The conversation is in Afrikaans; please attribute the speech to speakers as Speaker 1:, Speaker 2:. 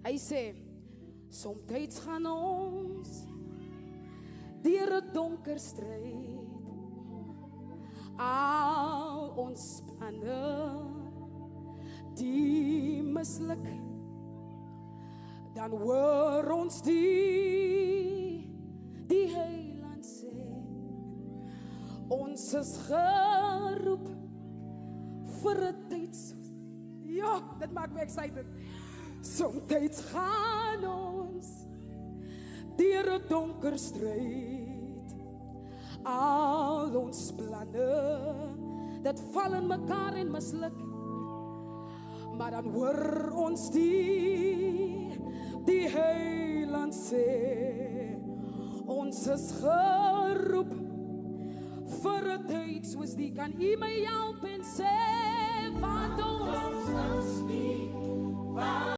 Speaker 1: Hy sê, somtyds gaan ons deur 'n donker stryd, al ons planne die misluk, dan hoor ons die Heiland sê, ons is geroep vir 'n tyd soos, ja, dit maak my excited. Somtyds gaan ons deur 'n donker stryd, al ons planne, dit val in mekaar en misluk, maar dan hoor ons die Heiland sê, ons is geroep vir 'n tyd soos die. Kan U my help en sê, wat ons